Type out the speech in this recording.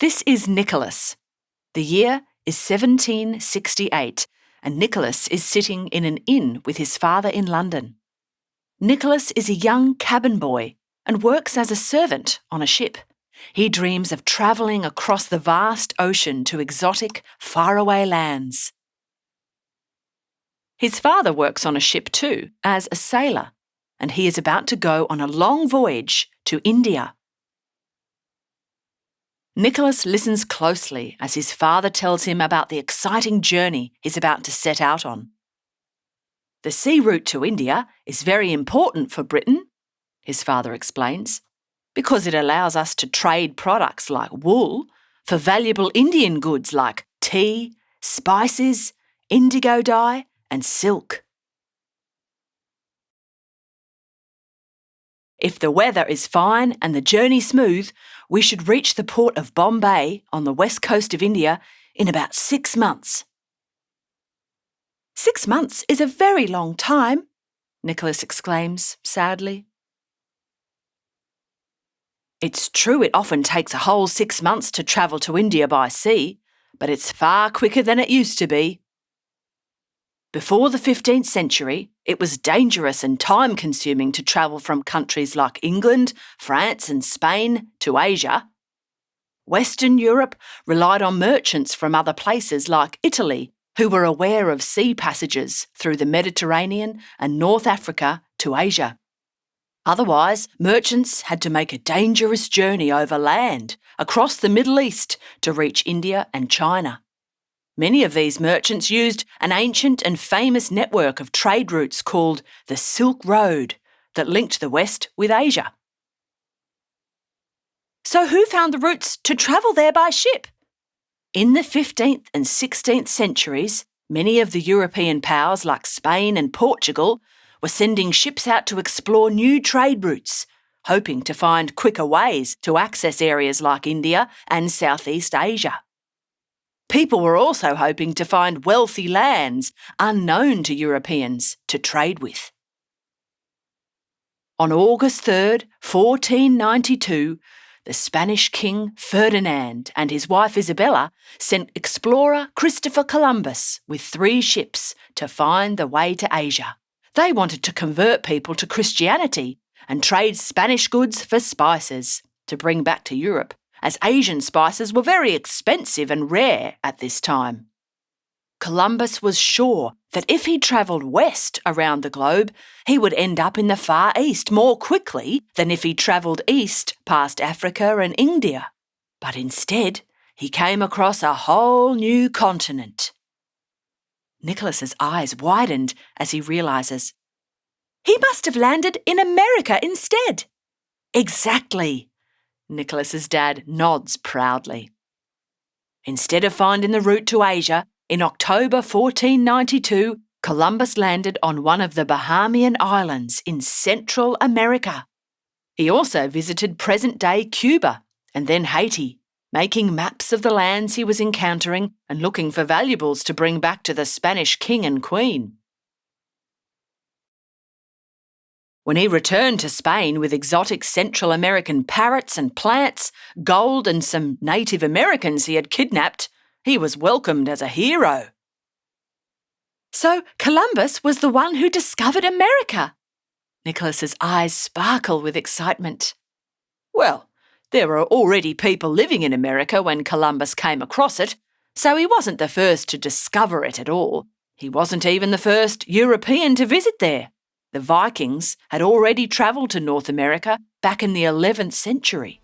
This is Nicholas. The year is 1768, and Nicholas is sitting in an inn with his father in London. Nicholas is a young cabin boy and works as a servant on a ship. He dreams of travelling across the vast ocean to exotic, faraway lands. His father works on a ship too, as a sailor, and he is about to go on a long voyage to India. Nicholas listens closely as his father tells him about the exciting journey he's about to set out on. The sea route to India is very important for Britain, his father explains, because it allows us to trade products like wool for valuable Indian goods like tea, spices, indigo dye, and silk. If the weather is fine and the journey smooth, we should reach the port of Bombay on the west coast of India in about 6 months. 6 months is a very long time, Nicholas exclaims sadly. It's true it often takes a whole 6 months to travel to India by sea, but it's far quicker than it used to be. Before the 15th century, it was dangerous and time-consuming to travel from countries like England, France and Spain to Asia. Western Europe relied on merchants from other places like Italy, who were aware of sea passages through the Mediterranean and North Africa to Asia. Otherwise, merchants had to make a dangerous journey over land across the Middle East to reach India and China. Many of these merchants used an ancient and famous network of trade routes called the Silk Road that linked the West with Asia. So who found the routes to travel there by ship? In the 15th and 16th centuries, many of the European powers like Spain and Portugal were sending ships out to explore new trade routes, hoping to find quicker ways to access areas like India and Southeast Asia. People were also hoping to find wealthy lands unknown to Europeans to trade with. On August 3rd, 1492, the Spanish King Ferdinand and his wife Isabella sent explorer Christopher Columbus with 3 ships to find the way to Asia. They wanted to convert people to Christianity and trade Spanish goods for spices to bring back to Europe, as Asian spices were very expensive and rare at this time. Columbus was sure that if he travelled west around the globe, he would end up in the Far East more quickly than if he travelled east past Africa and India. But instead, he came across a whole new continent. Nicholas's eyes widened as he realises. He must have landed in America instead. Exactly. Nicholas's dad nods proudly. Instead of finding the route to Asia, in October 1492, Columbus landed on one of the Bahamian Islands in Central America. He also visited present-day Cuba and then Haiti, making maps of the lands he was encountering and looking for valuables to bring back to the Spanish king and queen. When he returned to Spain with exotic Central American parrots and plants, gold and some Native Americans he had kidnapped, he was welcomed as a hero. So Columbus was the one who discovered America. Nicholas's eyes sparkle with excitement. Well, there were already people living in America when Columbus came across it, so he wasn't the first to discover it at all. He wasn't even the first European to visit there. The Vikings had already travelled to North America back in the 11th century.